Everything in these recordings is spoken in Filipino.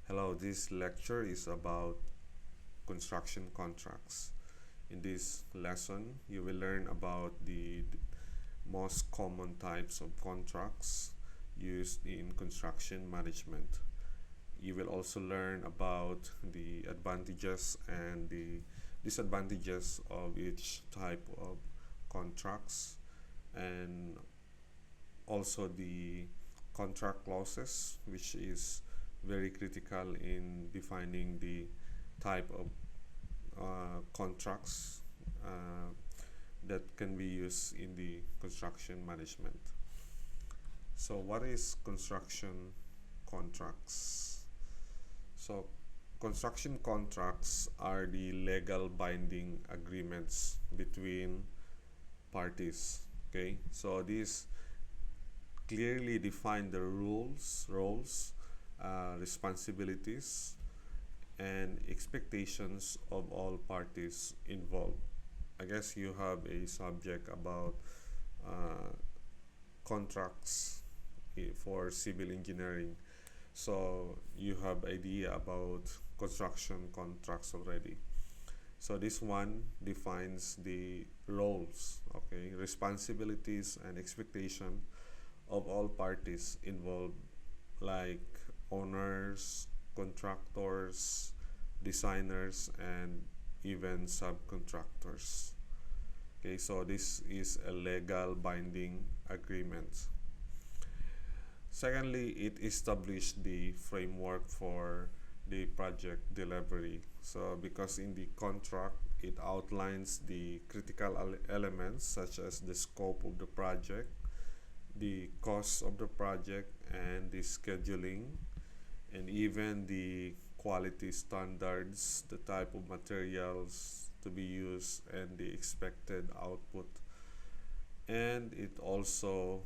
Hello, this lecture is about construction contracts. In this lesson, you will learn about the most common types of contracts used in construction management. You will also learn about the advantages and the disadvantages of each type of contracts, and also the contract clauses, which is very critical in defining the type of contracts uh, that can be used in the construction management. So, what is construction contracts? So, construction contracts are the legal binding agreements between parties. Okay, so these clearly define the rules, roles, responsibilities, and expectations of all parties involved. I guess you have a subject about uh, contracts for civil engineering, so you have idea about construction contracts already. So this one defines the roles, okay, responsibilities and expectation of all parties involved, like owners, contractors, designers, and even subcontractors. Okay, so this is a legal binding agreement. Secondly, it established the framework for the project delivery. So, because in the contract, it outlines the critical elements such as the scope of the project, the cost of the project, and the scheduling, and even the quality standards, the type of materials to be used, and the expected output. And it also,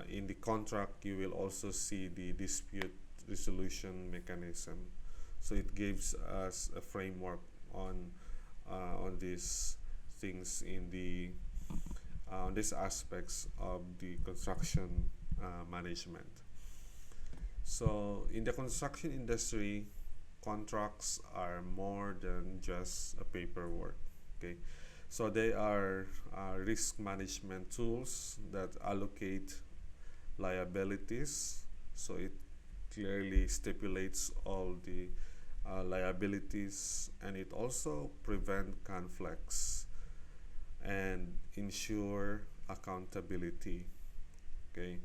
in the contract, you will also see the dispute resolution mechanism. So it gives us a framework on these things in the on these aspects of the construction management. So, in the construction industry, contracts are more than just a paperwork. Okay, so they are risk management tools that allocate liabilities. So it clearly stipulates all the liabilities, and it also prevent conflicts and ensure accountability. Okay,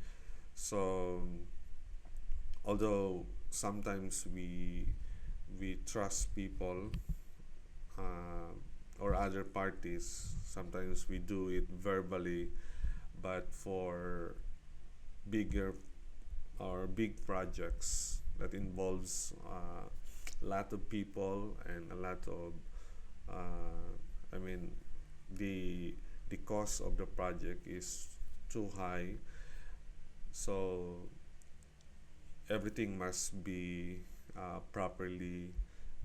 so although sometimes we trust people or other parties, sometimes we do it verbally, but for bigger or big projects that involves a lot of people and a lot of I mean the cost of the project is too high, so everything must be properly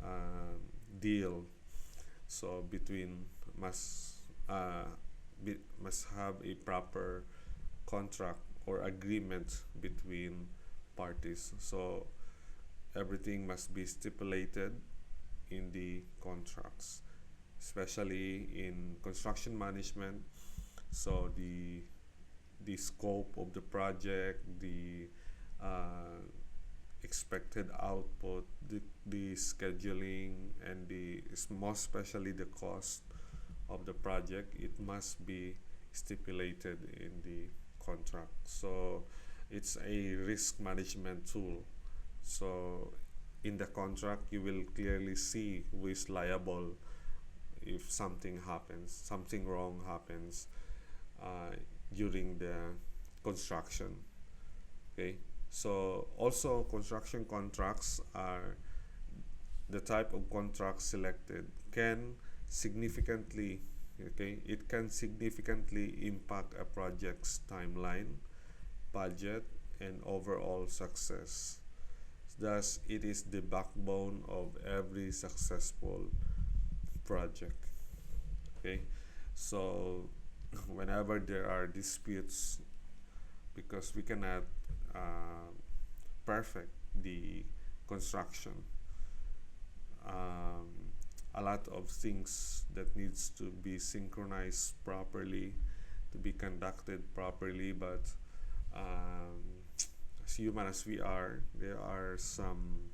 um, deal. So between uh, must have a proper contract or agreement between parties. So everything must be stipulated in the contracts, especially in construction management. So the scope of the project, the uh, expected output, the scheduling, and the most especially the cost of the project, it must be stipulated in the contract. So it's a risk management tool. So in the contract, you will clearly see who is liable if something happens, something wrong happens uh, during the construction. Okay, so also construction contracts are the type of contract selected can significantly, okay, it can significantly impact a project's timeline, budget, and overall success. Thus, it is the backbone of every successful project. Okay, so whenever there are disputes, because we cannot uh, perfect the construction. um, a lot of things that needs to be synchronized properly, to be conducted properly, but um, as human as we are, there are some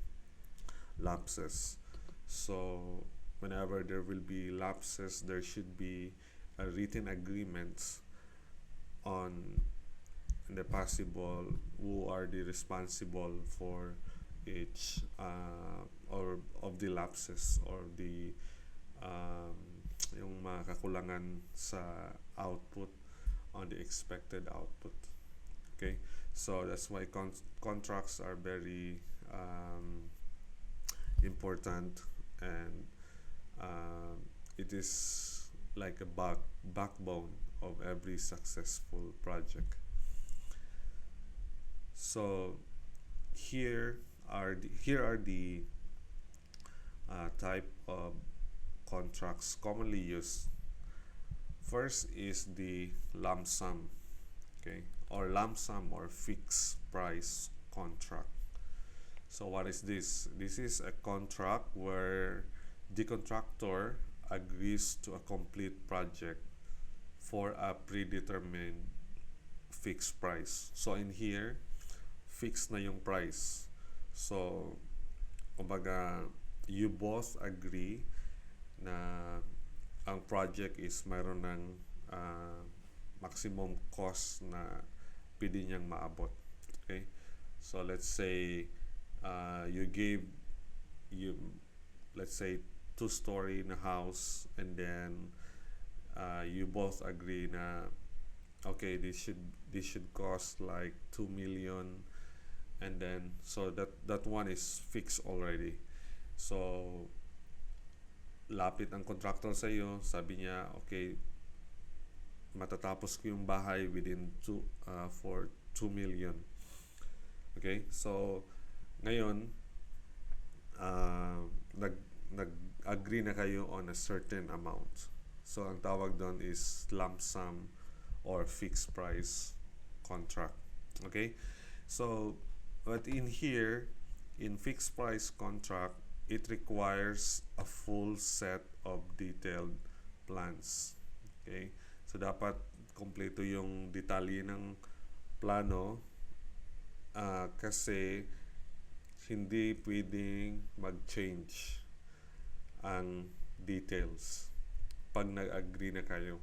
lapses. So whenever there will be lapses, there should be a written agreement on the possible who are the responsible for each or of the lapses or the um, yung mga kakulangan sa output on the expected output. Okay, so that's why contracts are very important, and it is like a backbone of every successful project. So here are the type of contracts commonly used. First is the lump sum, okay, or lump sum or fixed price contract. So what is this? This is a contract where the contractor agrees to a complete project for a predetermined fixed price. So in here, fixed na yung price. So, kumbaga, you both agree na ang project is mayroon ng maximum cost na pwede niyang maabot. Okay? So, let's say let's say 2-story na house, and then you both agree na okay, this should cost like 2 million, and then so that one is fixed already. So lapit ang contractor sa iyo, sabi niya okay, matatapos ko yung bahay within for 2 million. Okay, so ngayon nag-agree na kayo on a certain amount. So ang tawag doon is lump sum or fixed price contract. Okay, so but in here, in fixed price contract, it requires a full set of detailed plans. Okay, so dapat kompleto yung detalye ng plano, kasi hindi pwedeng mag-change ang details pag nag-agree na kayo.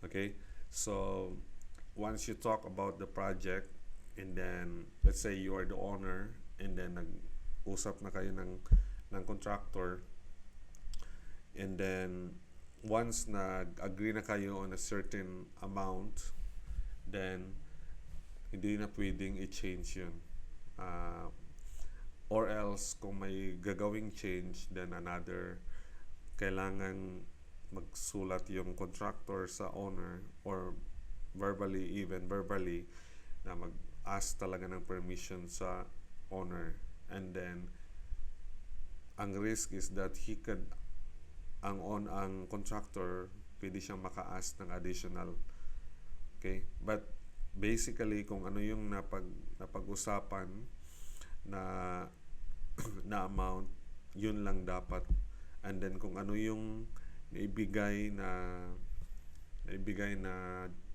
Okay, so once you talk about the project, and then let's say you are the owner, and then nag-usap na kayo ng contractor, and then once nag-agree na kayo on a certain amount, then hindi na pwedeng i-change yun, or else kung may gagawing change, then kailangan magsulat yung contractor sa owner, or even verbally, na mag-ask talaga ng permission sa owner. And then ang risk is that ang contractor pwede siyang maka-ask ng additional. Okay, but basically kung ano yung napag-usapan na na amount, yun lang dapat. And then kung ano yung naibigay na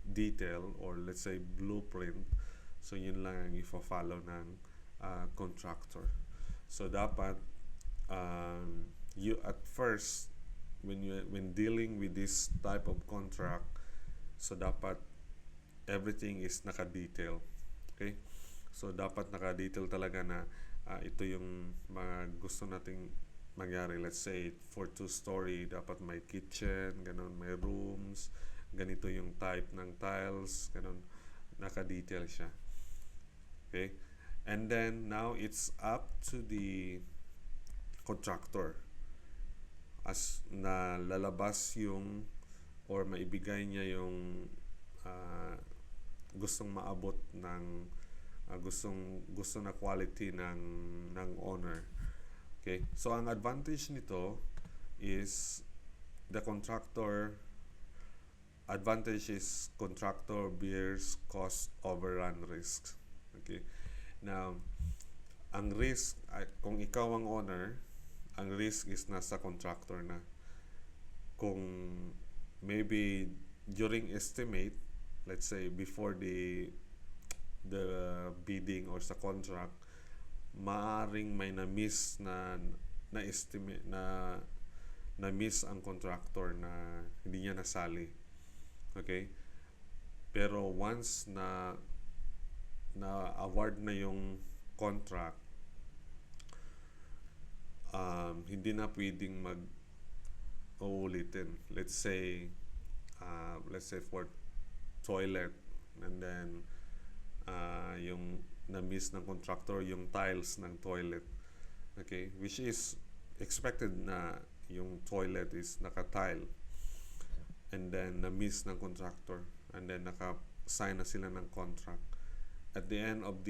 detail, or let's say blueprint, so yun lang ang i-follow ng contractor. So dapat you at first, when dealing with this type of contract, so dapat everything is naka-detail. Okay, so dapat naka-detail talaga na ito yung mga gusto nating mangyari. Let's say for 2-story, dapat may kitchen, ganun, may rooms, ganito yung type ng tiles, ganun, naka-detail siya. Okay, and then now it's up to the contractor as na lalabas yung or maibigay niya yung gustong maabot ng gusto na quality ng owner. Okay, so ang advantage nito is contractor bears cost overrun risks. Okay, now ang risk, kung ikaw ang owner, ang risk is nasa contractor na. Kung maybe during estimate, let's say before the bidding or sa contract, maaring may na-miss na estimate na miss ang contractor na hindi niya nasali. Okay? Pero once na award na yung contract, hindi na pwedeng uulitin. Let's say for toilet, and then yung na-miss ng contractor yung tiles ng toilet. Okay? Which is expected na yung toilet is naka-tile, and then na-miss ng contractor, and then naka-sign na sila ng contract. At the end of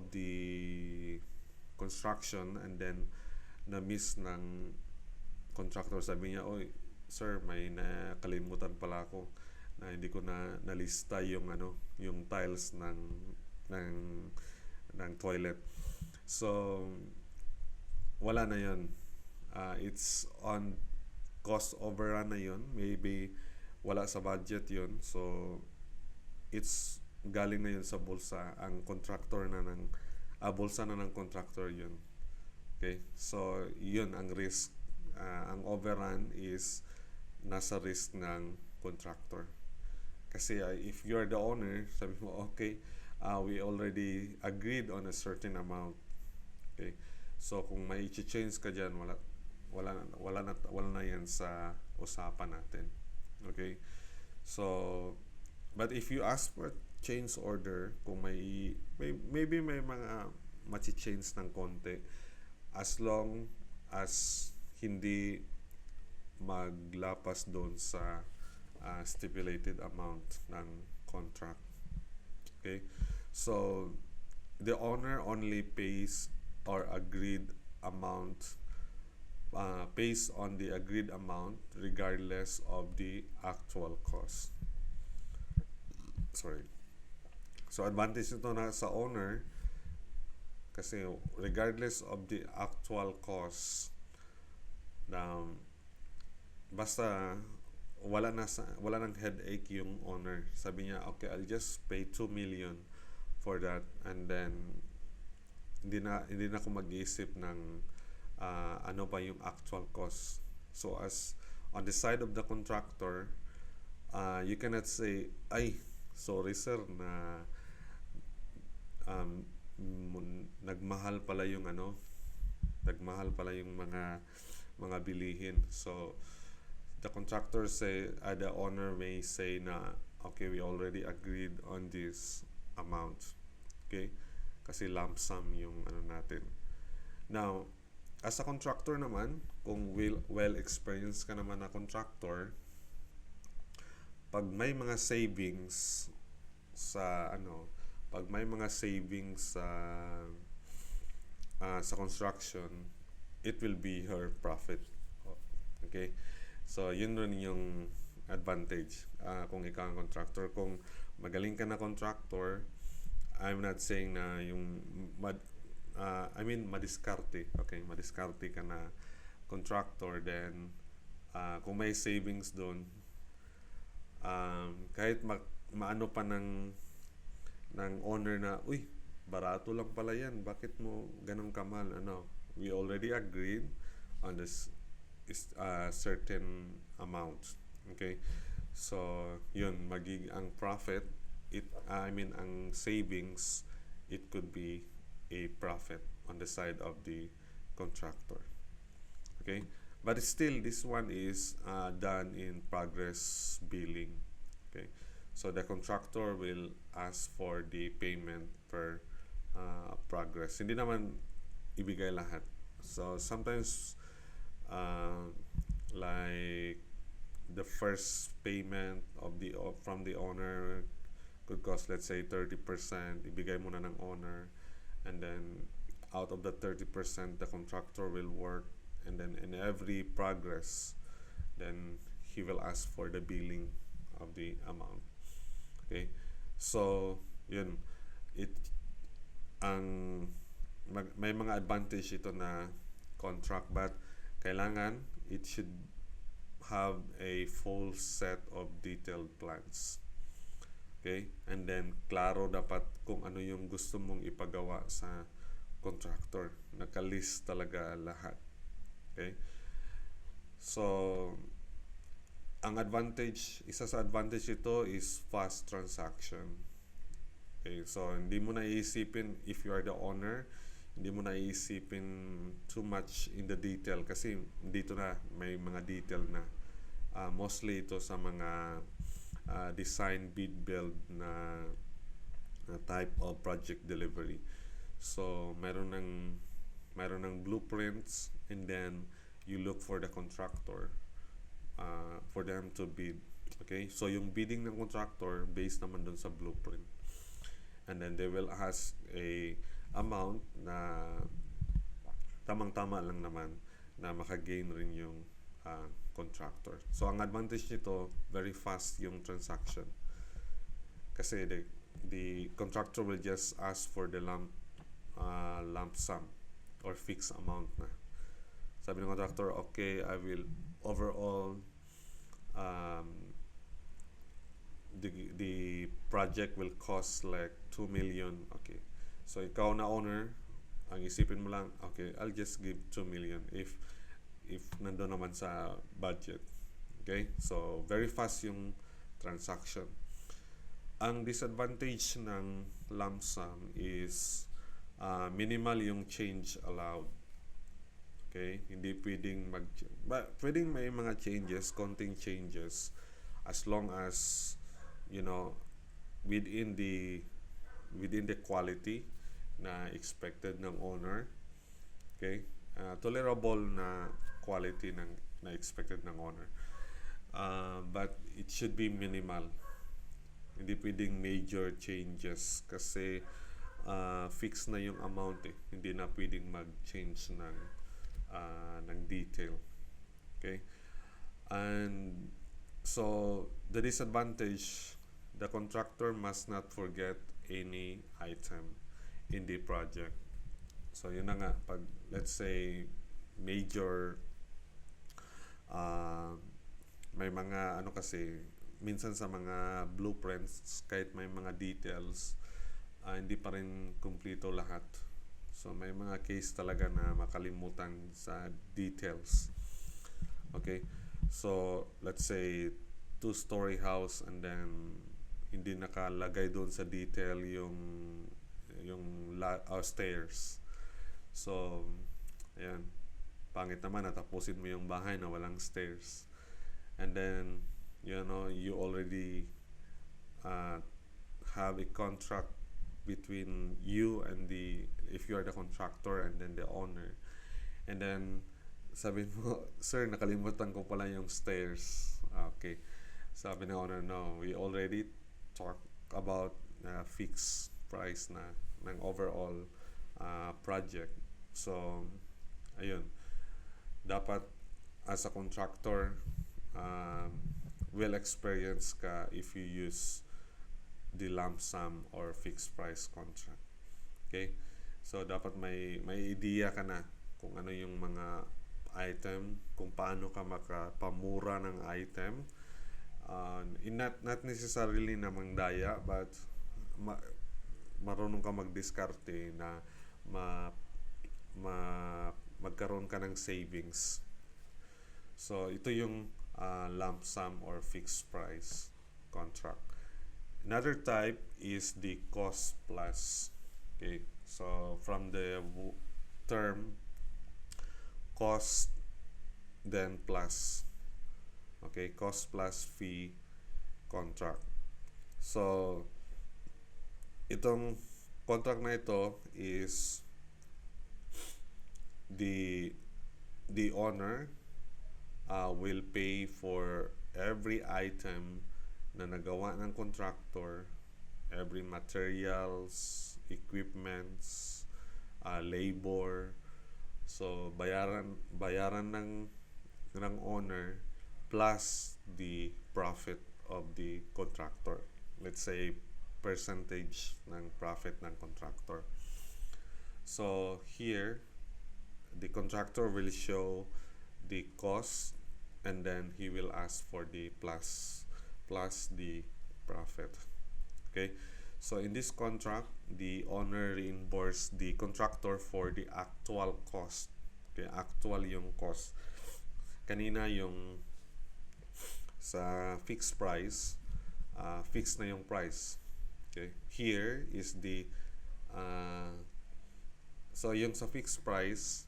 the construction, and then na-miss ng contractor, sabi niya, oy sir, may nakalimutan pala ako na hindi ko na nalista yung yung tiles ng toilet. So wala na yun. It's on cost overrun na yun. Maybe wala sa budget yun. So it's galing na yun sa bulsa. Ang contractor na bulsa na ng contractor yun. Okay? So yun ang risk. Ang overrun is nasa risk ng contractor. Kasi if you're the owner, sabi mo, okay, we already agreed on a certain amount. Okay? So kung may i-change ka dyan, wala na yan sa usapan natin. Okay? So, but if you ask for change order, kung maybe may mga machi-change ng konti, as long as hindi maglapas doon sa stipulated amount ng contract. Okay? So the owner only pays or agreed amount, pays on the agreed amount regardless of the actual cost. Sorry. So advantage nito na sa owner, kasi regardless of the actual cost, basta wala nang headache yung owner. Sabi niya, okay, I'll just pay 2 million for that, and then hindi na ako mag-iisip ng ano ba yung actual cost. So as on the side of the contractor, you cannot say, ay, sorry sir, na nagmahal pala yung mga bilihin. So the contractor the owner may say na, okay, we already agreed on this amount. Okay? Kasi lump sum yung natin. Now, as a contractor naman, kung well-experienced ka naman na contractor, pag may mga savings sa sa construction, it will be her profit. Okay? So yun rin yung advantage kung ikaw ang contractor. Kung magaling ka na contractor, I'm not saying na yung madiskarte. Okay, madiskarte ka na contractor, then kung may savings doon, kahit maano pa ng owner na, uy, barato lang pala yan, bakit mo ganun kamahal? We already agreed on this certain amount. Okay? So yun, ang profit, ang savings, it could be a profit on the side of the contractor. Okay? But still, this one is done in progress billing. Okay? So the contractor will ask for the payment per progress. Hindi naman ibigay lahat. So sometimes like the first payment from the owner could cost, let's say, 30%. Ibigay muna ng owner, and then out of the 30%, the contractor will work, and then in every progress, then he will ask for the billing of the amount. Okay? So yun, ang may mga advantage ito na contract, but kailangan it should have a full set of detailed plans. Okay? And then klaro dapat kung ano yung gusto mong ipagawa sa contractor. Nakalist talaga lahat. Okay? So ang advantage, isa sa advantage ito is fast transaction. Okay, so hindi mo na iisipin if you are the owner, hindi mo na iisipin too much in the detail kasi dito na may mga detail na. Mostly ito sa mga design, bid, build na type of project delivery. So meron ng blueprints, and then you look for the contractor for them to bid. Okay? So yung bidding ng contractor based naman dun sa blueprint. And then they will ask a amount na tamang-tama lang naman na makagain rin yung contractor. So ang advantage nito, very fast yung transaction. Kasi the contractor will just ask for the lump sum or fixed amount na. Sabi ng contractor, okay, I will overall the project will cost like 2 million. Okay. So ikaw na owner, ang isipin mo lang, okay, I'll just give 2 million if nandoon naman sa budget. Okay? So very fast yung transaction. Ang disadvantage ng lump sum is minimal yung change allowed. Okay? Hindi pwedeng pwedeng may mga changes, konting changes, as long as within the quality na expected ng owner. Okay? Tolerable na quality na expected ng owner. But it should be minimal. Hindi pwedeng major changes kasi fixed na yung amount eh. Hindi na pwedeng mag-change ng detail. Okay? And so the disadvantage, the contractor must not forget any item in the project. So yun na nga, pag let's say major may mga kasi minsan sa mga blueprints kahit may mga details hindi pa rin kumpleto lahat. So may mga case talaga na makalimutan sa details. Okay? So let's say 2-story house, and then hindi nakalagay doon sa detail yung stairs. So ayan, pangit naman natapusin mo yung bahay na walang stairs. And then you already have a contract between you and if you are the contractor and then the owner. And then sabi mo, sir, nakalimutan ko pala yung stairs. Okay. Sabi ng owner, no, we already talked about fixed price na ng overall project. So ayun, dapat as a contractor well experienced ka if you use the lump sum or fixed price contract. Okay? So dapat may idea ka na kung ano yung mga item, kung paano ka makapamura ng item. Not necessarily na mangdaya, but marunong ka magdiskarte na magkaroon ka ng savings. So ito yung lump sum or fixed price contract. Another type is the cost plus. Okay, so from the term cost then plus. Okay, cost plus fee contract. So itong contract na ito is the owner will pay for every item na nagawa ng contractor, every materials, equipments, labor. So bayaran ng owner plus the profit of the contractor. Let's say percentage ng profit ng contractor. So here the contractor will show the cost, and then he will ask for the plus the profit. Okay, so in this contract, the owner reimburse the contractor for the actual cost. Okay, actual yung cost. Kanina yung sa fixed price, fixed na yung price. Okay, here is the uh, so yung sa fixed price,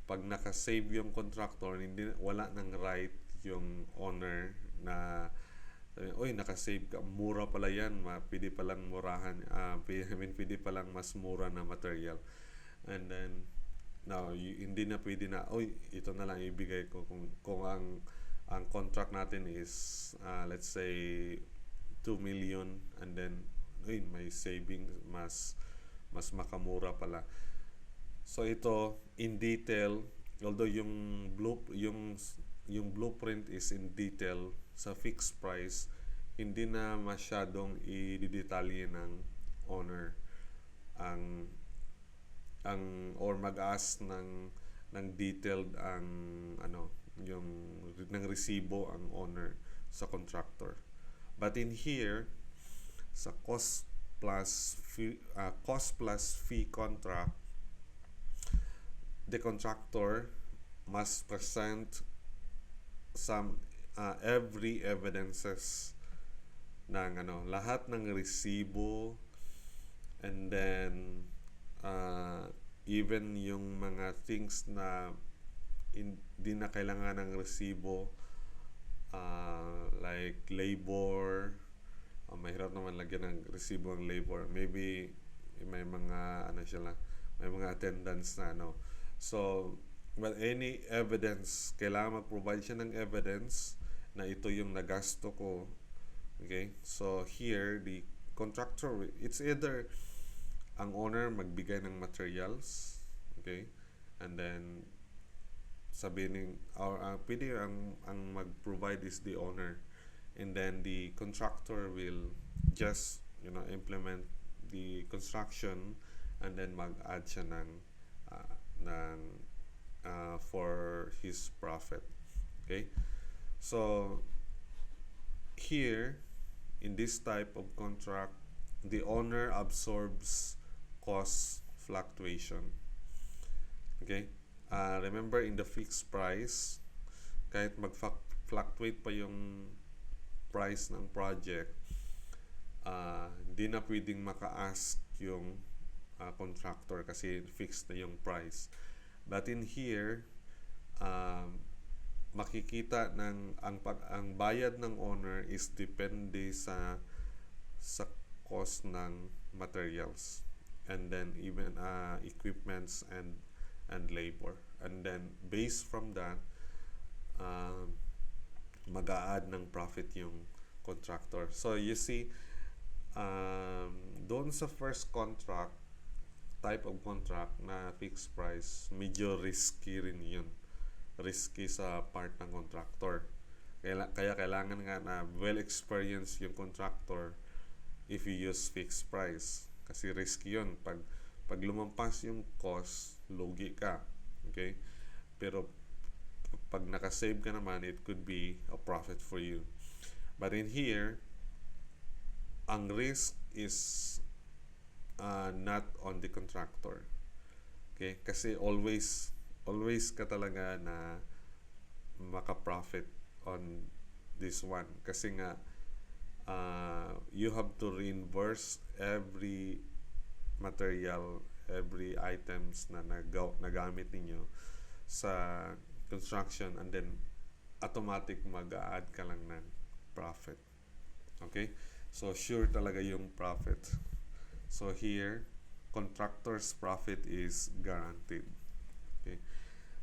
pag naka-save yung contractor, hindi wala nang right yung owner na oy, naka-save ka, mura pala yan, pwede palang murahan, pwede palang mas mura na material. And then now hindi na pwede na, oy, ito na lang ibigay ko kung ang contract natin is let's say 2 million, and then oy, may saving, mas makamura pala. So ito in detail, although yung blueprint is in detail, sa fixed price hindi na masyadong i-detalye ng owner ang or mag-ask ng detailed ang yung ng resibo ang owner sa contractor. But in here sa cost plus fee contract, the contractor must present some every evidences ng lahat ng resibo, and then even yung mga things na hindi na kailangan ng resibo, like labor. Mahirap naman lagyan ng resibo ang labor. Maybe may mga may mga attendance na So, but any evidence, kailangan mag-provide siya ng evidence na ito yung nagasto ko. Okay? So, here, the contractor, it's either ang owner magbigay ng materials, okay? And then, sabihin, or pwede ang mag-provide is the owner. And then, the contractor will just, implement the construction, and then mag-add siya ng for his profit. Okay, so here in this type of contract, the owner absorbs cost fluctuation. Okay, remember in the fixed price, kahit mag-fluctuate pa yung price ng project, hindi na pwedeng maka-ask yung contractor kasi fixed na yung price. But in here, makikita ng ang bayad ng owner is depende sa cost ng materials, and then even equipments and labor, and then based from that, mag-a-add ng profit yung contractor. So you see, doon sa first contract, type of contract na fixed price, medyo risky rin yun. Risky sa part ng contractor. Kaya kailangan nga na well-experienced yung contractor if you use fixed price. Kasi risky yun. Pag lumampas yung cost, lugi ka. Okay? Pero pag nakasave ka naman, it could be a profit for you. But in here, ang risk is not on the contractor. Okay? Kasi always ka talaga na maka-profit on this one. Kasi nga, you have to reimburse every material, every items na nagamit ninyo sa construction, and then automatic mag-a-add ka lang ng profit. Okay? So, sure talaga yung profit. So here, contractor's profit is guaranteed. Okay.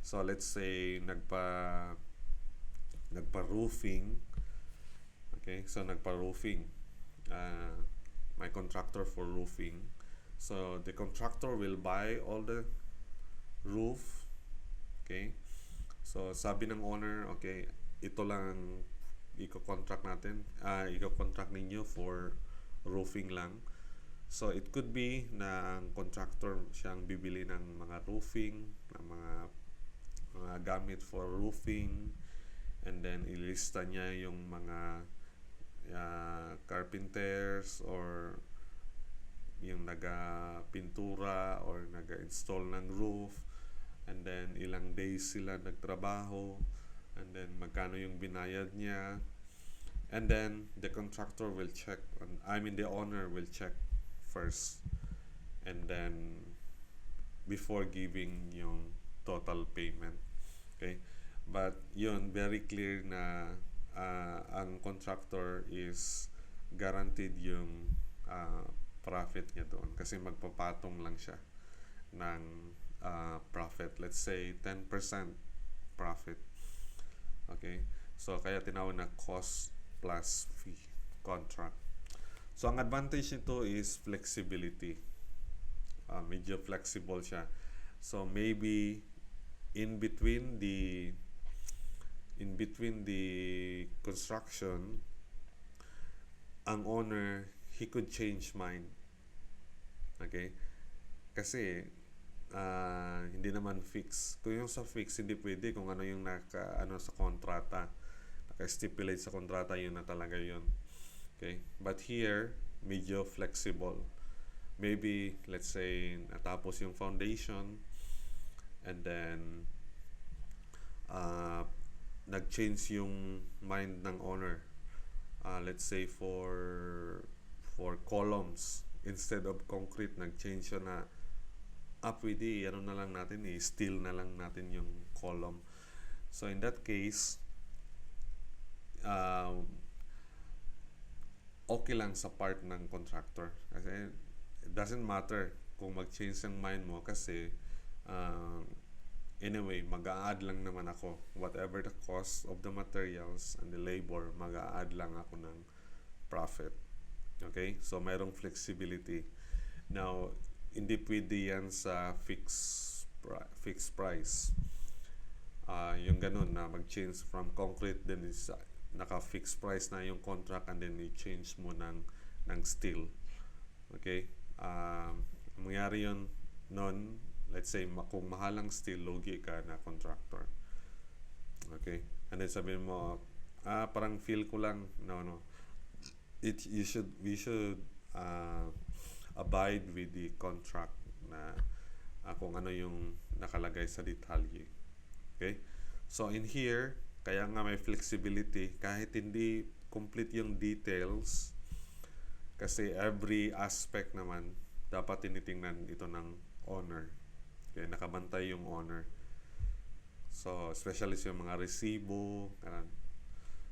So let's say nagpa-roofing. Okay, so nagpa-roofing. My contractor for roofing. So the contractor will buy all the roof. Okay. So sabi ng owner, okay, ito lang i-contract natin. I-contract ninyo for roofing lang. So it could be na ang contractor siyang bibili ng mga roofing, ng mga gamit for roofing, and then ilista niya yung mga carpenters or yung naga-pintura or naga-install ng roof, and then ilang days sila nagtrabaho, and then magkano yung binayad niya, and then the contractor will check the owner will check first, and then before giving yung total payment. Okay, but yun, very clear na ang contractor is guaranteed yung profit niya doon kasi magpapatong lang siya ng profit, let's say 10% profit. Okay, so kaya tinawag na cost plus fee contract. So ang advantage nito is flexibility. Medyo flexible siya. So maybe in between the construction, ang owner, he could change mind. Okay, kasi hindi naman fix. Kung yung sa fix, hindi pwede kung ano yung sa kontrata, naka-stipulate sa kontrata, yun na talaga yun. Okay, but here medyo flexible. Maybe let's say natapos yung foundation, and then nag-change yung mind ng owner. Let's say for columns instead of concrete, nag-change siya na pwede na lang natin, steel na lang natin yung column. So in that case, okay lang sa part ng contractor kasi it doesn't matter kung mag-change ang mind mo kasi anyway, mag-a-add lang naman ako. Whatever the cost of the materials and the labor, mag-a-add lang ako ng profit. Okay? So, mayroong flexibility. Now, hindi pwede yan sa fixed price. Yung ganun na mag-change from concrete, then is naka-fixed price na yung contract, and then i-change mo ng steel. Okay? Mangyari yun nun, let's say, kung mahalang steel, lugi ka na contractor. Okay? And then sabihin mo, parang feel ko lang. No. We should abide with the contract na kung ano yung nakalagay sa detalye. Okay? So, in here, kaya nga may flexibility, kahit hindi complete yung details, kasi every aspect naman, dapat tinitingnan ito ng owner. Okay, nakabantay yung owner. So, especially yung mga resibo.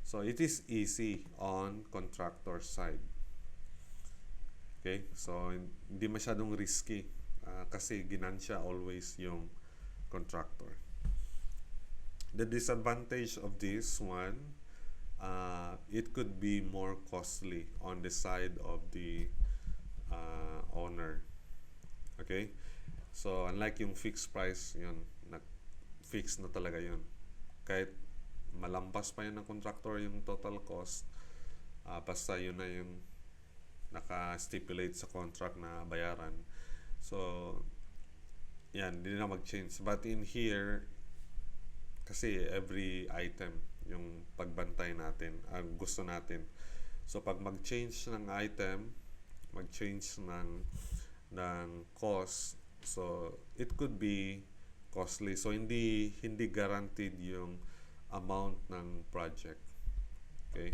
So, it is easy on contractor side. Okay? So, hindi masyadong risky kasi ginansya always yung contractor. The disadvantage of this one, it could be more costly on the side of the owner. Okay? So, unlike yung fixed price, yun, fixed na talaga yun. Kahit malampas pa yun ng contractor yung total cost, basta yun na yung naka-stipulate sa contract na bayaran. So, yan, hindi na mag-change. But in here, kasi every item, yung pagbantay natin, ang gusto natin. So, pag mag-change ng item, mag-change ng cost, so it could be costly. So hindi guaranteed yung amount ng project. Okay?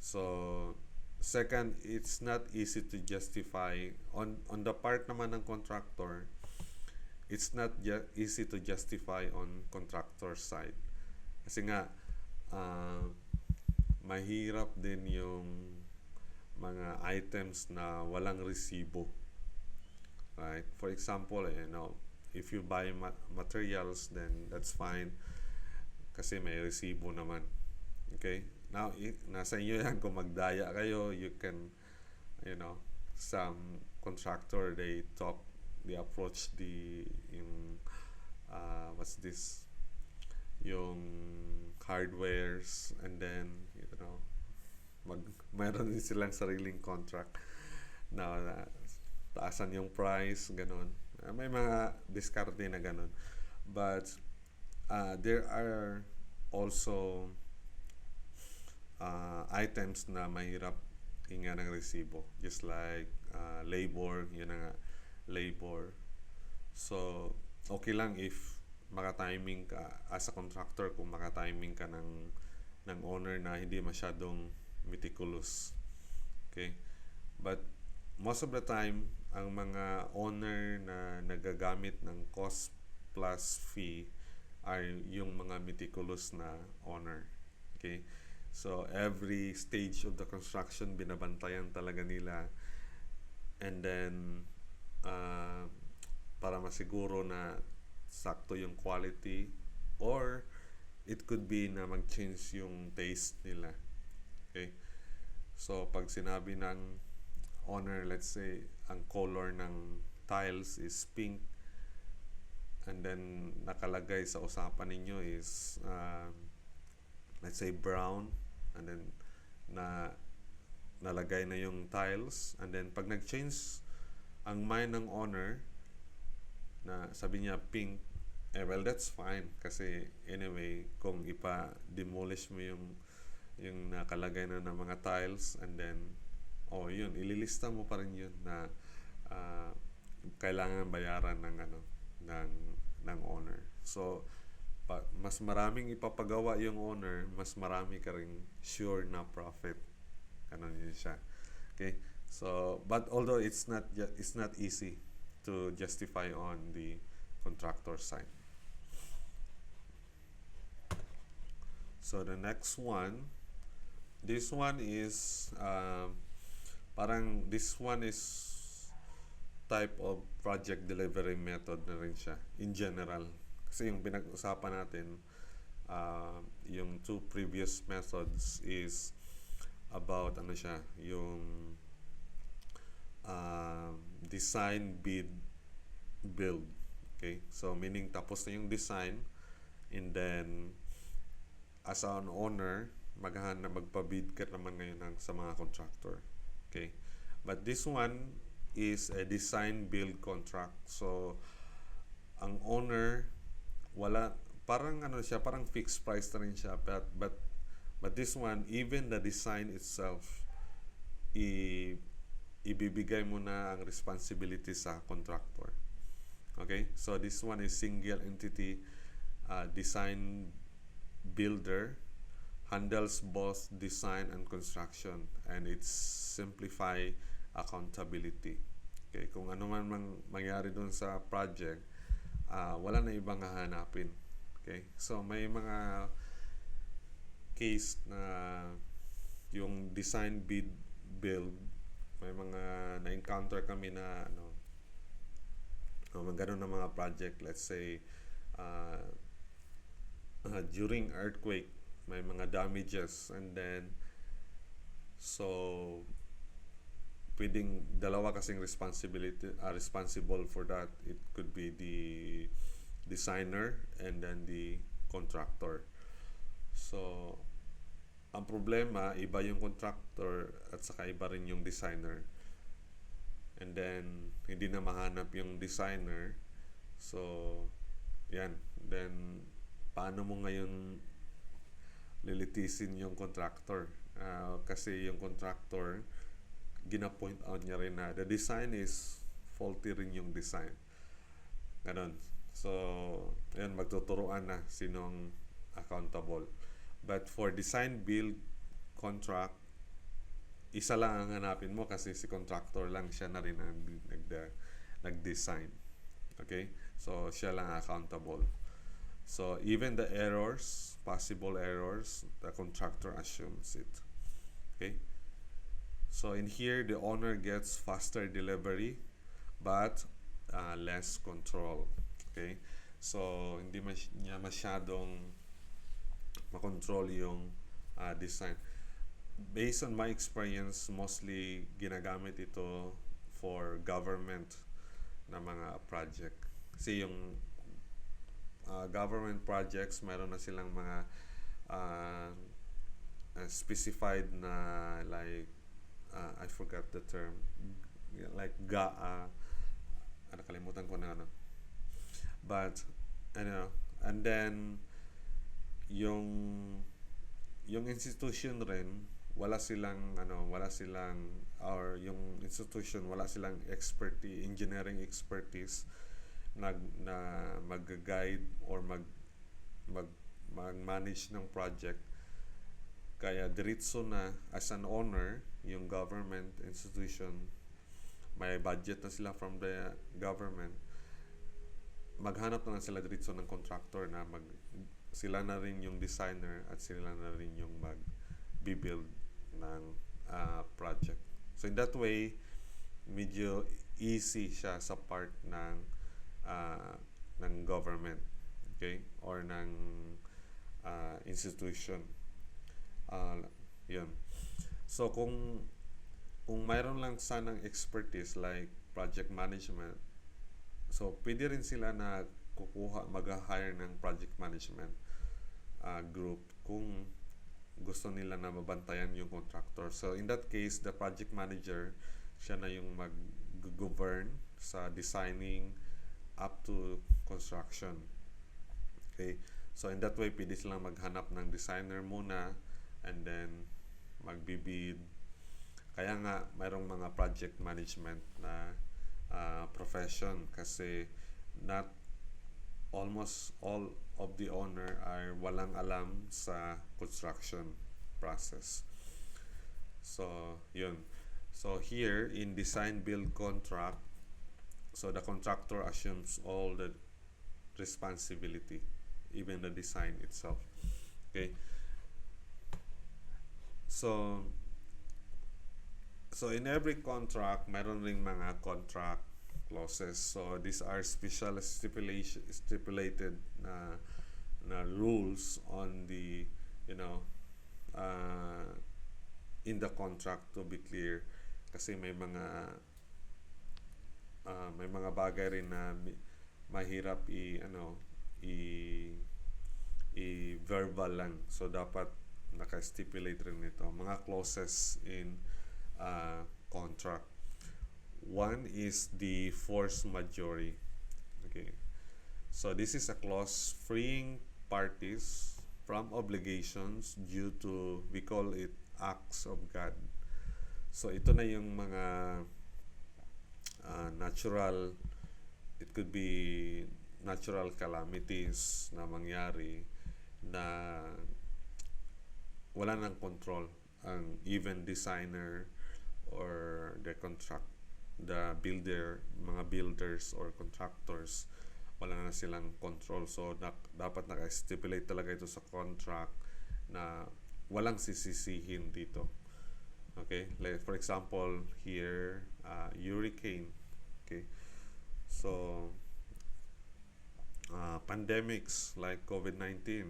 So second, it's not easy to justify on the part naman ng contractor. It's not easy to justify on contractor side. Kasi nga mahirap din yung mga items na walang resibo. Right? For example, if you buy materials, then that's fine kasi may resibo naman. Okay? Now, nasa inyo yan kung magdaya kayo, you can, some contractor, they approach yung yung hardwares, and then, mayroon din silang sariling contract. Now, taasan yung price, ganon. May mga diskarte na ganon. But there are also items na mahirap hinga ng resibo. Just like labor, yun na nga, labor. So, okay lang if maka-timing ka as a contractor, kung maka-timing ka ng owner na hindi masyadong meticulous. Okay? But most of the time, ang mga owner na nagagamit ng cost plus fee ay yung mga meticulous na owner. Okay? So, every stage of the construction, binabantayan talaga nila. And then, para masiguro na sakto yung quality, or it could be na mag-change yung taste nila. Okay? So, pag sinabi ng owner, let's say, ang color ng tiles is pink, and then nakalagay sa usapan ninyo is let's say brown, and then nalagay na yung tiles, and then pag nag-change ang mind ng owner na sabi niya pink, well, that's fine, kasi anyway, kung ipa-demolish mo yung nakalagay na ng mga tiles, and then yun, ililista mo pa rin yun na kailangan bayaran ng owner. So mas maraming ipapagawa yung owner, mas marami ka ring sure na profit. Ganun yun siya. Okay? So, but although it's not easy to justify on the contractor side. So the next one, this one is this one is type of project delivery method na rin siya in general. Kasi yung pinag-usapan natin, yung two previous methods is about yung design, bid, build. Okay? So meaning tapos na yung design, and then as an owner, magpa-bid ka naman ngayon sa mga contractor. Okay? But this one is a design build contract. So ang owner parang parang fixed price na rin siya, but this one, even the design itself, ibibigay mo na ang responsibility sa contractor. Okay? So this one is single entity design builder, handles both design and construction, and it's simplify accountability. Okay? Kung ano man mangyari doon sa project, wala na ibang hahanapin. Okay? So may mga case na yung design, bid, build, may mga na-encounter kami na ganun na mga project. Let's say during earthquake, may mga damages, and then so pwedeng dalawa kasing responsible for that. It could be the designer and then the contractor. So ang problema, iba yung contractor at saka iba rin yung designer, and then hindi na mahanap yung designer. So yan, then paano mo ngayon lilitisin yung contractor? Kasi yung contractor, gina-point out niya rin na the design is faulty rin yung design. Ganon. So, yan, magtuturuan na sinong accountable. But for design build contract, isa lang ang hanapin mo kasi si contractor lang, siya na rin ang nag-design. Okay? So, siya lang accountable. So, even the errors, possible errors, the contractor assumes it. Okay? So in here, the owner gets faster delivery, but less control. Okay? So hindi niya masyadong makontrol yung design. Based on my experience, mostly ginagamit ito for government na mga project. Kasi yung government projects, mayroon na silang mga specified na like I forgot the term, like nakalimutan ko na ano. But ano, and then yung yung institution rin, wala silang, or yung institution wala silang expertise, engineering expertise na mag-guide or mag mag-manage ng project. Kaya diretso na as an owner, yung government institution, may budget na sila from the government, maghanap na lang sila diretso ng contractor na sila na rin yung designer at sila na rin yung mag-build ng project. So in that way, medyo easy siya sa part ng government, okay, or ng institution. Yun. So kung mayroon lang sanang expertise like project management, so pwede rin sila na mag-hire ng project management group kung gusto nila na mabantayan yung contractor. So in that case, the project manager, siya na yung mag-govern sa designing up to construction. Okay? So in that way, pwede silang maghanap ng designer muna and then magbibid. Kaya nga mayroong mga project management na profession, kasi not almost all of the owner ay walang alam sa construction process. So yun. So here in design build contract, so the contractor assumes all the responsibility, even the design itself. Okay. So in every contract, mayroon ring mga contract clauses. So these are special stipulated na rules on the, in the contract, to be clear. Kasi may mga bagay rin na mahirap i-verbal lang. So dapat naka-stipulate rin nito mga clauses in contract. One is the force majeure. Okay. So this is a clause freeing parties from obligations due to, we call it, acts of God. So ito na yung mga natural, it could be natural calamities na mangyari na wala nang control ang even designer or the mga builders or contractors, wala na silang control. So dapat naka-stipulate talaga ito sa contract na walang sisisihin dito. Okay, like for example here, hurricane. Okay, so pandemics like COVID-19,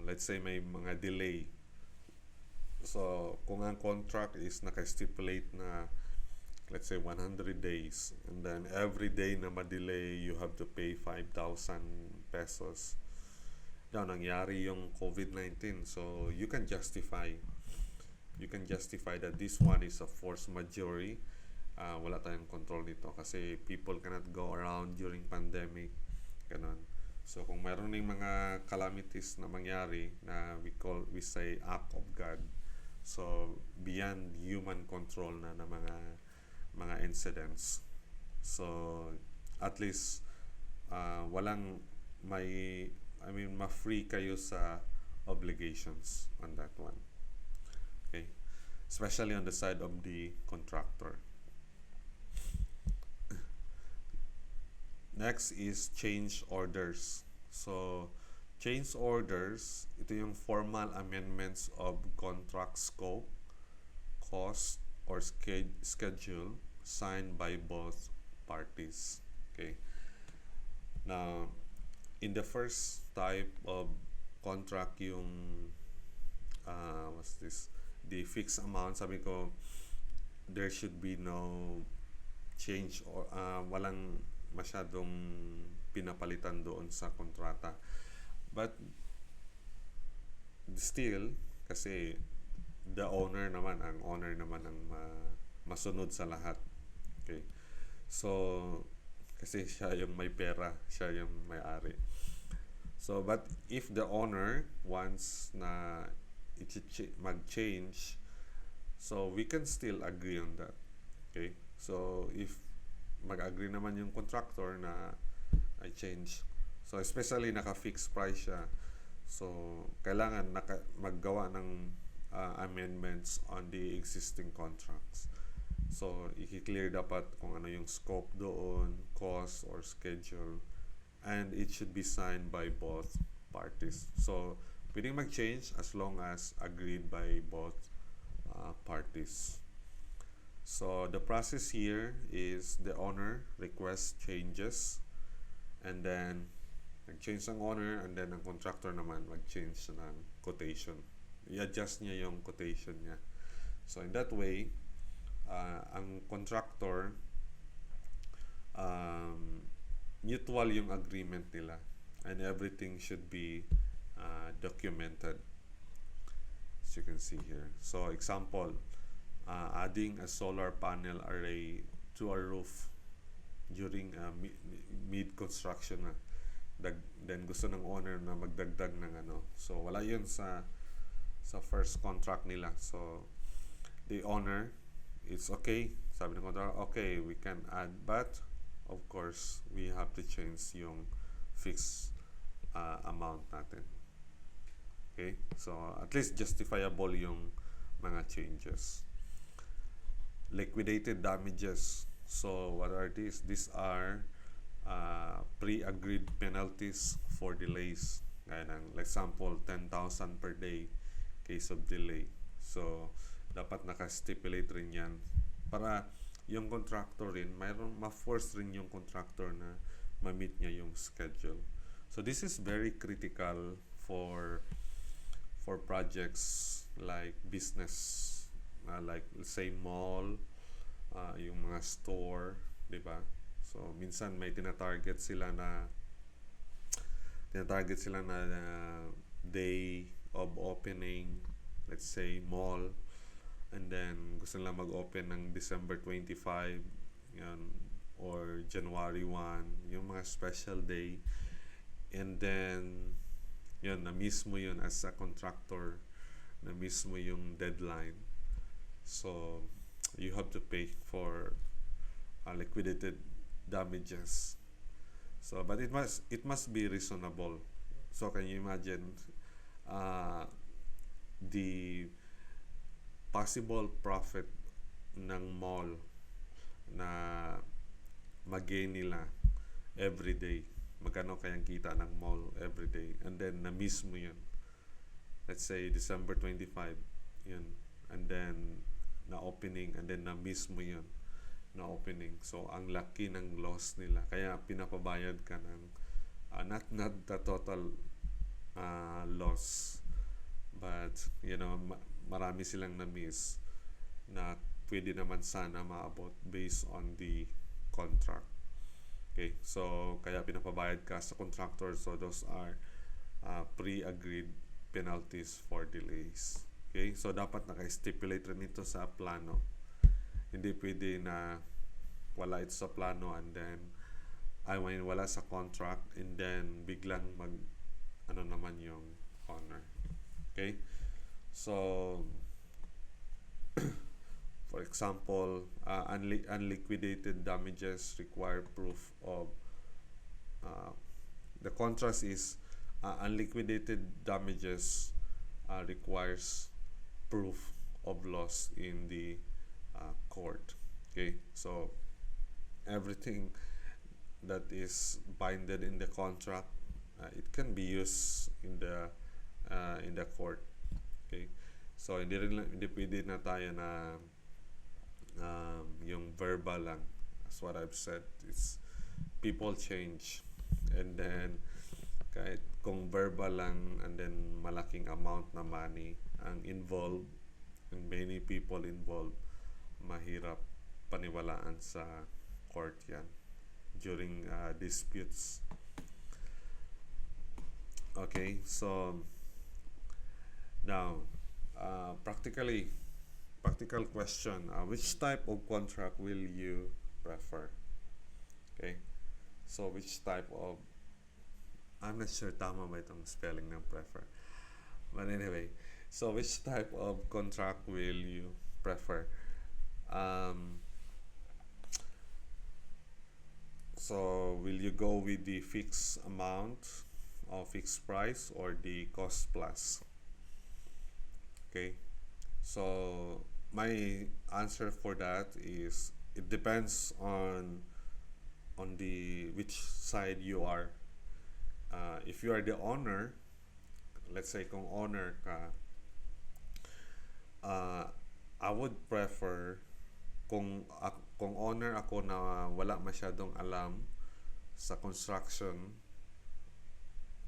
let's say may mga delay. So kung ang contract is naka-stipulate na, let's say 100 days, and then every day na ma-delay you have to pay 5,000 pesos. Now nangyari yung COVID-19, so you can justify that this one is a force majeure. Wala tayong control nito kasi people cannot go around during pandemic, ganun. So kung mayroon ng mga calamities na mangyari na we say act of God, so beyond human control na mga incidents, so at least ma-free kayo sa obligations on that one. Okay, especially on the side of the contractor. Next is change orders. So change orders, ito yung formal amendments of contract scope, cost, or schedule signed by both parties. Okay. Now, in the first type of contract, yung the fixed amount, sabi ko there should be no change or walang masyadong pinapalitan doon sa kontrata. But still, kasi ang owner naman ang masunod sa lahat. Okay? So, kasi siya yung may pera, siya yung may-ari. So, but if the owner wants na mag-change, so we can still agree on that. Okay? So, if mag-agree naman yung contractor na I change. So, especially naka-fixed price siya. So, kailangan maggawa ng amendments on the existing contracts. So, i-clear dapat kung ano yung scope doon, cost or schedule, and it should be signed by both parties. So, pwedeng mag-change as long as agreed by both parties. So, the process here is the owner requests changes, and then nag-change ng owner, and then ang contractor naman mag-change ng quotation. I-adjust niya yung quotation niya. So, in that way, ang contractor, mutual yung agreement nila, and everything should be documented, as you can see here. So, example, adding a solar panel array to a roof during mid-construction na. Then gusto ng owner na magdagdag ng ano. So, wala yun sa first contract nila. So, the owner, it's okay. Sabi ng contract, okay, we can add, but of course, we have to change yung fixed amount natin. Okay? So, at least justifiable yung mga changes. Liquidated damages. So, what are these? These are pre-agreed penalties for delays. Gaya ng, like example, 10,000 per day case of delay. So, dapat naka-stipulate rin yan para yung contractor rin, ma-force rin yung contractor na ma-meet niya yung schedule. So, this is very critical for projects like business, like let's say mall, yung mga store, di ba? So, minsan may tinatarget sila na day of opening, let's say mall, and then gusto nila mag-open ng December 25 yan, or January 1, yung mga special day, and then yun, na-miss mo yun as a contractor, na-miss mo yung deadline, so you have to pay for liquidated damages. So, but it must be reasonable. So, can you imagine the possible profit ng mall na mag-gain nila every day? Magkano kayang kita ng mall every day? And then, na-miss mo yun. Let's say, December 25, yun. And then, na-opening, and then na-miss mo yun na opening. So, ang laki ng loss nila. Kaya, pinapabayad ka ng, not the total loss, but, marami silang na-miss na pwede naman sana maabot based on the contract. Okay, so, kaya pinapabayad ka sa contractor. So, those are pre-agreed penalties for delays. Okay, so dapat naka-stipulate rin ito sa plano. Hindi pwede na wala ito sa plano and then wala sa contract and then biglang naman yung owner. Okay? So, for example, unliquidated damages require proof of the contrast is unliquidated damages requires proof of loss in the court. Okay, so everything that is binded in the contract, it can be used in the court. Okay, so hindi pwede na tayo na yung verbal lang. As what I've said, it's people change, and then kahit kung verbal lang and then malaking amount na money ang involved and many people involved, mahirap paniwalaan sa court yan during disputes. Okay, so now practically practical question. Which type of contract will you prefer? Okay. So, which type of... I'm not sure tama ba itong spelling ng prefer. But anyway, so which type of contract will you prefer? Um, so, will you go with the fixed amount or fixed price or the cost plus? Okay. So, my answer for that is it depends on the which side you are. If you are the owner, let's say kung owner ka, uh, I would prefer kung owner ako na wala masyadong alam sa construction,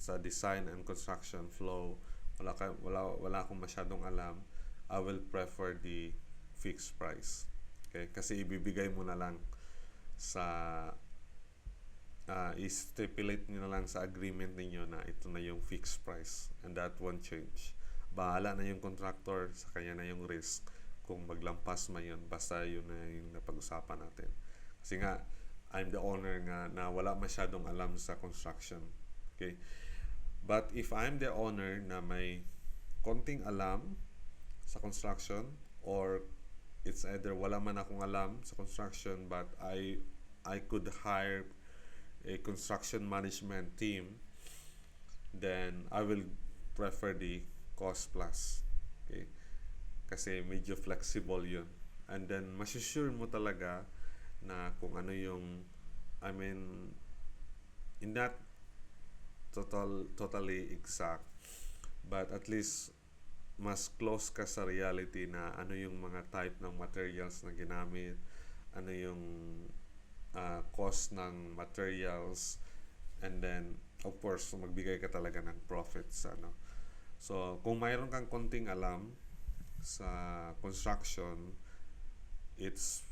sa design and construction flow, wala akong masyadong alam, I will prefer the fixed price. Okay? Kasi ibibigay mo na lang sa i-stipulate nyo na lang sa agreement ninyo na ito na yung fixed price and that won't change. Bahala na yung contractor, sa kanya na yung risk kung maglampas man yun, basta yun na yung napag-usapan natin. Kasi nga, I'm the owner nga na wala masyadong alam sa construction. Okay? But if I'm the owner na may konting alam sa construction, or it's either wala man akong alam sa construction but I could hire a construction management team, then I will prefer the cost plus. Okay? Kasi medyo flexible yun. And then, masusure mo talaga na kung ano yung, I mean, in that totally exact, but at least mas close ka sa reality na ano yung mga type ng materials na ginamit, ano yung cost ng materials, and then of course magbigay ka talaga ng profits, ano. So kung mayroon kang konting alam sa construction, it's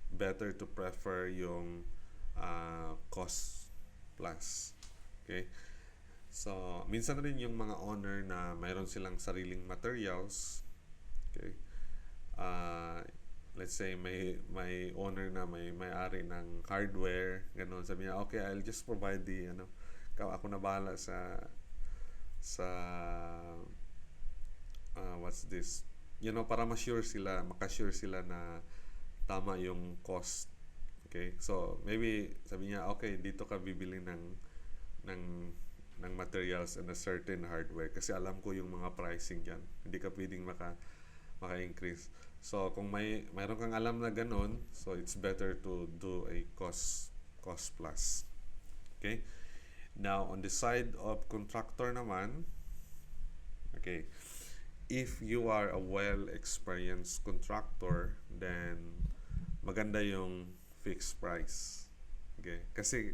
better to prefer yung cost plus. Okay? So minsan rin yung mga owner na mayroon silang sariling materials. Okay? Let's say may owner na may-ari ng hardware, ganun, sabi niya, okay, I'll just provide the ako na bahala sa what's this, para makasure sila na tama yung cost. Okay, so maybe sabi niya, okay, dito ka bibili ng materials and a certain hardware kasi alam ko yung mga pricing diyan, hindi ka pwedeng maka-increase. So kung mayroon kang alam na ganun, so it's better to do a cost plus. Okay? Now on the side of contractor naman, okay, if you are a well-experienced contractor, then maganda yung fixed price. Okay? Kasi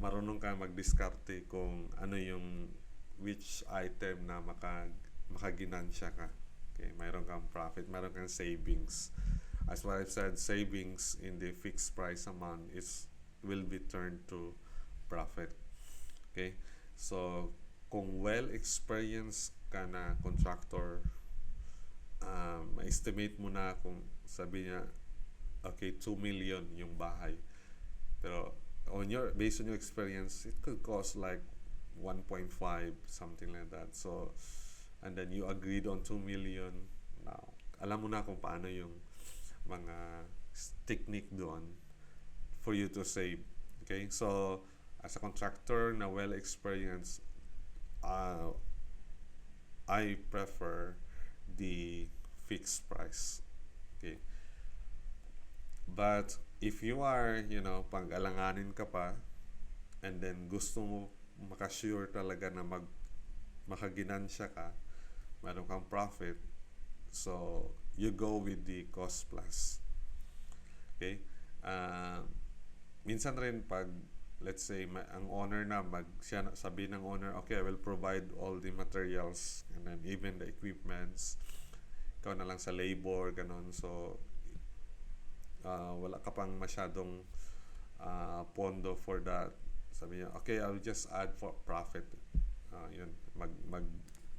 marunong ka magdiskarte kung ano yung which item na makaginansya ka. Okay, mayroon kang profit, mayroon kang savings. As what I've said, savings in the fixed price amount will be turned to profit. Okay? So, kung well-experienced ka na contractor, ma-estimate mo na kung sabi niya, okay, 2 million yung bahay. Pero, based on your experience, it could cost like 1.5, something like that. So, and then you agreed on 2 million. Now, alam mo na kung paano yung mga technique doon for you to save. Okay? So, as a contractor na well-experienced, I prefer the fixed price. Okay? But, if you are, pag-alanganin ka pa, and then gusto mo makasure talaga na makaginansya ka, mayroon kang profit, so you go with the cost plus. Okay? Minsan rin pag let's say ang owner na sabi ng owner, okay, I will provide all the materials and then even the equipments, ikaw na lang sa labor, ganun. So wala ka pang masyadong pondo for that. Sabi niya, okay, I'll just add for profit. Yun,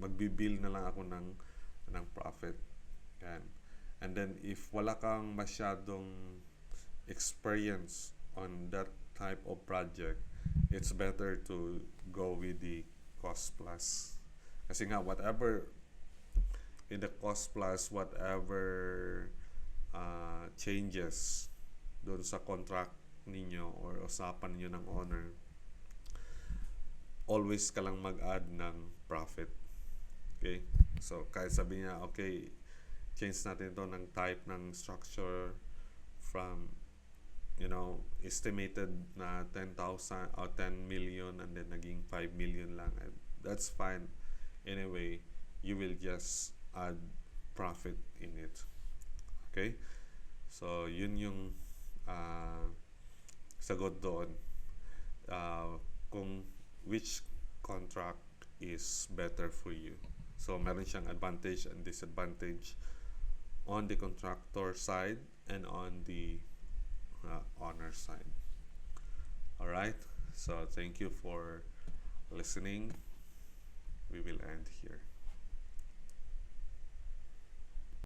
magbibill na lang ako ng profit. Yan. And then if wala kang masyadong experience on that type of project, it's better to go with the cost plus. Kasi nga, whatever in the cost plus, whatever changes doon sa contract ninyo or usapan niyo ng owner, always ka lang mag-add ng profit. Okay? So, kahit sabi niya, okay, change natin ito ng type ng structure from, estimated na 10,000 or 10 million and then naging 5 million lang. And that's fine. Anyway, you will just add profit in it. Okay? So, yun yung sagot doon. Kung which contract is better for you. So, meron siyang advantage and disadvantage on the contractor side and on the owner side. Alright, so thank you for listening. We will end here.